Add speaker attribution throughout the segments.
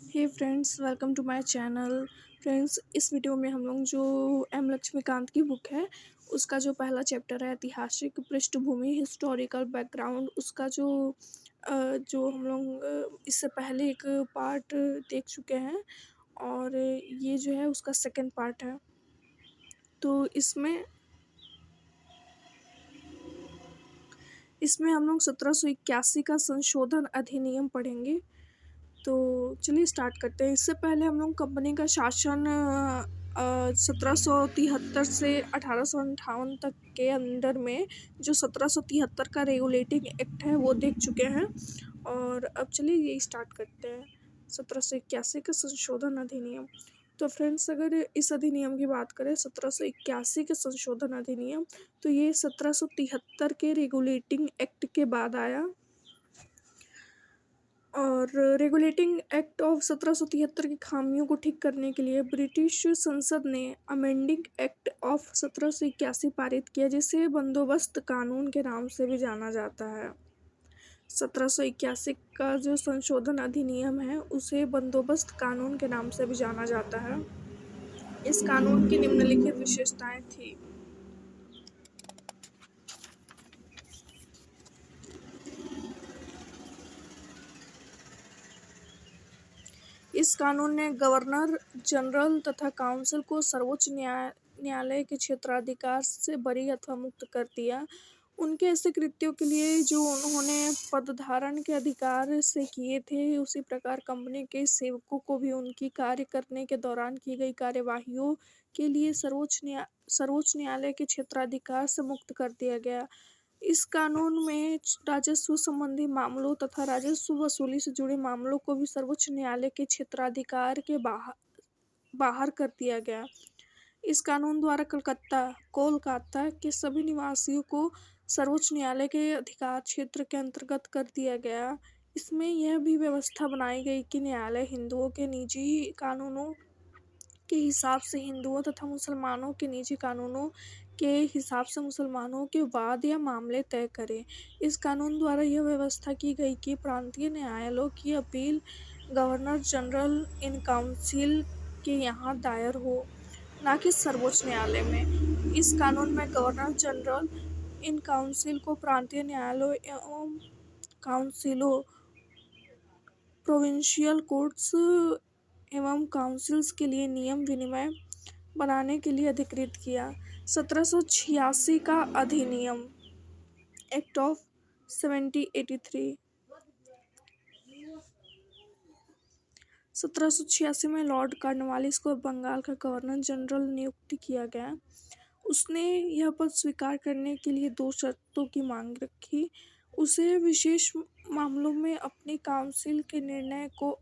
Speaker 1: Hey friends, welcome to my channel. Friends, इस video में हम लोग जो एम लक्ष्मीकांत की बुक है उसका जो पहला चैप्टर है ऐतिहासिक पृष्ठभूमि हिस्टोरिकल बैकग्राउंड, उसका जो हम लोग इससे पहले एक पार्ट देख चुके हैं और ये जो है उसका सेकंड पार्ट है। तो इसमें इसमें हम लोग 1781 का संशोधन अधिनियम पढ़ेंगे। तो चलिए स्टार्ट करते हैं। इससे पहले हम लोग कंपनी का शासन 1773 से 1858 तक के अंदर में जो 1773 का रेगुलेटिंग एक्ट है वो देख चुके हैं। और अब चलिए ये स्टार्ट करते हैं 1781 का संशोधन अधिनियम। तो फ्रेंड्स, अगर इस अधिनियम की बात करें 1781 के संशोधन अधिनियम, तो ये 1773 के रेगुलेटिंग एक्ट के बाद आया। और रेगुलेटिंग एक्ट ऑफ 1773 की खामियों को ठीक करने के लिए ब्रिटिश संसद ने अमेंडिंग एक्ट ऑफ 1781 पारित किया, जिसे बंदोबस्त कानून के नाम से भी जाना जाता है। 1781 का जो संशोधन अधिनियम है उसे बंदोबस्त कानून के नाम से भी जाना जाता है। इस कानून की निम्नलिखित विशेषताएं थी। इस कानून ने गवर्नर जनरल तथा काउंसिल को सर्वोच्च न्यायालय के क्षेत्राधिकार से बरी अथवा मुक्त कर दिया। उनके ऐसे कृत्यों के लिए जो उन्होंने पदधारण के अधिकार से किए थे, उसी प्रकार कंपनी के सेवकों को भी उनकी कार्य करने के दौरान की गई कार्यवाहियों के लिए सर्वोच्च न्यायालय के क्षेत्राधिकार से मुक्त कर दिया गया। इस कानून में राजस्व संबंधी मामलों तथा राजस्व वसूली से जुड़े मामलों को भी सर्वोच्च न्यायालय के क्षेत्राधिकार के बाहर कर दिया गया। इस कानून द्वारा कोलकाता के सभी निवासियों को सर्वोच्च न्यायालय के अधिकार क्षेत्र के अंतर्गत कर दिया गया। इसमें यह भी व्यवस्था बनाई गई कि न्यायालय हिंदुओं के निजी कानूनों के हिसाब से हिंदुओं तथा मुसलमानों के निजी कानूनों के हिसाब से मुसलमानों के वाद या मामले तय करे। इस कानून द्वारा यह व्यवस्था की गई कि प्रांतीय न्यायालयों की appeal governor general in council के यहाँ दायर हो, न कि सर्वोच्च न्यायालय में। इस कानून में गवर्नर जनरल इन काउंसिल को प्रांतीय न्यायालयों एवं काउंसिलों, प्रोविंशियल कोर्ट्स एवं काउंसिल्स के लिए नियम विनिमय बनाने के लिए अधिकृत किया। 1786 का अधिनियम एक्ट ऑफ 1783। 1786 में लॉर्ड कॉर्नवालिस को बंगाल का गवर्नर जनरल नियुक्त किया गया। उसने यह पद स्वीकार करने के लिए 2 शर्तों की मांग रखी। उसे विशेष मामलों में अपनी काउंसिल के निर्णय को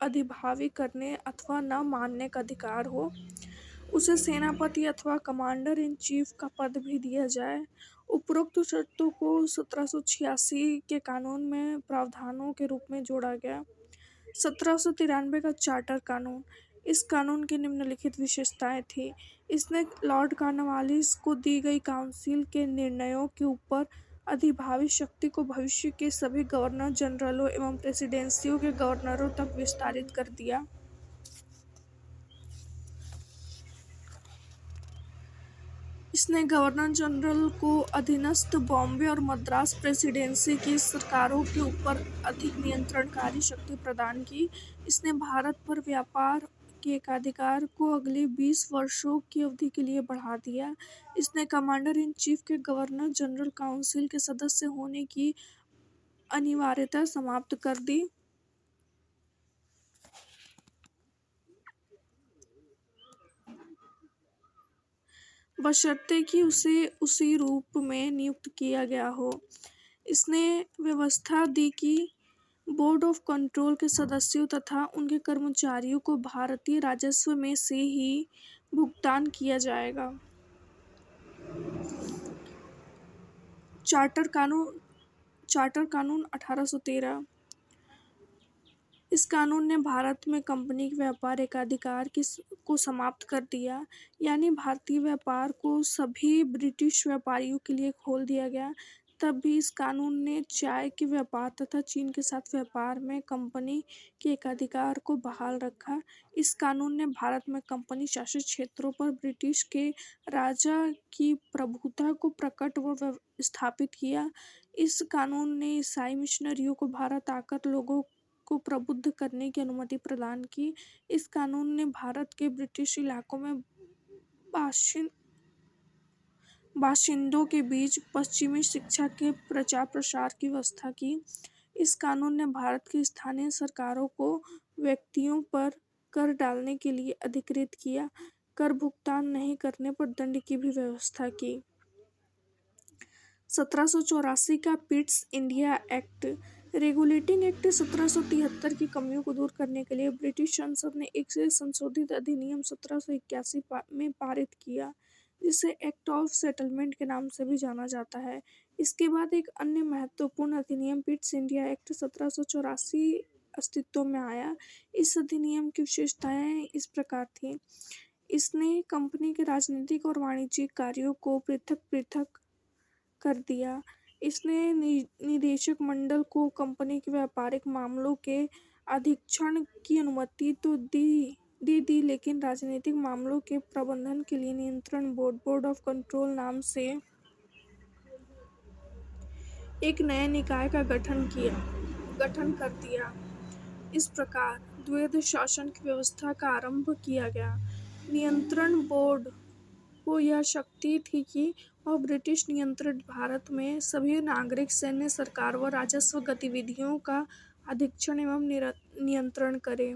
Speaker 1: अधिभावी करने अथवा न मानने का अधिकार हो। उसे सेनापति अथवा कमांडर इन चीफ का पद भी दिया जाए। उपरोक्त शर्तों को 1786 के कानून में प्रावधानों के रूप में जोड़ा गया। 1793 का चार्टर कानून। इस कानून की निम्नलिखित विशेषताएं थी। इसने लॉर्ड कॉर्नवालिस को दी गई काउंसिल के निर्णयों के ऊपर अधिभावी शक्ति को भविष्य के सभी गवर्नर जनरलों एवं प्रेसिडेंसियों के गवर्नरों तक विस्तारित कर दिया। इसने गवर्नर जनरल को अधीनस्थ बॉम्बे और मद्रास प्रेसिडेंसी की सरकारों के ऊपर अधिक नियंत्रणकारी शक्ति प्रदान की। इसने भारत पर व्यापार के एकाधिकार को अगले 20 वर्षों की अवधि के लिए बढ़ा दिया। इसने कमांडर इन चीफ के गवर्नर जनरल काउंसिल के सदस्य होने की अनिवार्यता समाप्त कर दी। बशर्ते कि उसे उसी रूप में नियुक्त किया गया हो। इसने व्यवस्था दी कि बोर्ड ऑफ कंट्रोल के सदस्यों तथा उनके कर्मचारियों को भारतीय राजस्व में से ही भुगतान किया जाएगा। चार्टर कानून 1813। इस कानून ने भारत में कंपनी के व्यापार एकाधिकार को समाप्त कर दिया, यानी भारतीय व्यापार को सभी ब्रिटिश व्यापारियों के लिए खोल दिया गया। तब भी इस कानून ने चाय के व्यापार तथा चीन के साथ व्यापार में कंपनी के एकाधिकार को बहाल रखा। इस कानून ने भारत में कंपनी शासित क्षेत्रों पर ब्रिटिश के राजा की प्रभुता को प्रकट व स्थापित किया। इस कानून ने ईसाई मिशनरियों को भारत आकर लोगों को प्रबुद्ध करने की अनुमति प्रदान की। इस कानून ने भारत के ब्रिटिश इलाकों में बाशिंदों के बीच पश्चिमी शिक्षा के प्रचार प्रसार की व्यवस्था की। इस कानून ने भारत की स्थानीय सरकारों को व्यक्तियों पर कर डालने के लिए अधिकृत किया। कर भुगतान नहीं करने पर दंड की भी व्यवस्था की। 1784 का Pitt's India act. Regulating act 1773 की कमियों को दूर करने के लिए ब्रिटिश संसद ने एक संशोधित अधिनियम 1781 में पारित किया, जिसे एक्ट ऑफ सेटलमेंट के नाम से भी जाना जाता है। इसके बाद एक अन्य महत्वपूर्ण अधिनियम पिट्स इंडिया एक्ट 1784 अस्तित्व में आया। इस अधिनियम की विशेषताएं इस प्रकार थीं। इसने कंपनी के राजनीतिक और वाणिज्यिक कार्यों को पृथक कर दिया। इसने निदेशक मंडल को कंपनी के व्यापारिक मामलों के अधीक्षण की अनुमति तो दे दी, लेकिन राजनीतिक मामलों के प्रबंधन के लिए नियंत्रण बोर्ड ऑफ कंट्रोल नाम से एक नए निकाय का गठन कर दिया। इस प्रकार द्वैध शासन की व्यवस्था का आरंभ किया गया। नियंत्रण बोर्ड को यह शक्ति थी कि वह ब्रिटिश नियंत्रित भारत में सभी नागरिक, सैन्य, सरकार व राजस्व गतिविधियों का अधीक्षण एवं नियंत्रण करे।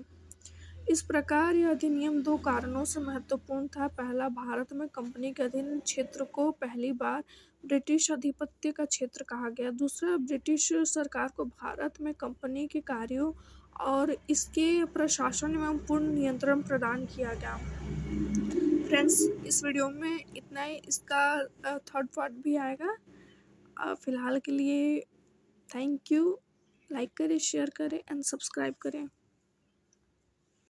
Speaker 1: इस प्रकार यह अधिनियम दो कारणों से महत्वपूर्ण था। पहला, भारत में कंपनी के अधीन क्षेत्र को पहली बार ब्रिटिश आधिपत्य का क्षेत्र कहा गया। दूसरा, ब्रिटिश सरकार को भारत में कंपनी के कार्यों और इसके प्रशासन एवं पूर्ण नियंत्रण प्रदान किया गया। फ्रेंड्स, इस वीडियो में इतना ही। इसका थर्ड पार्ट भी आएगा। फिलहाल के लिए थैंक यू। लाइक करें, शेयर करें एंड सब्सक्राइब करें।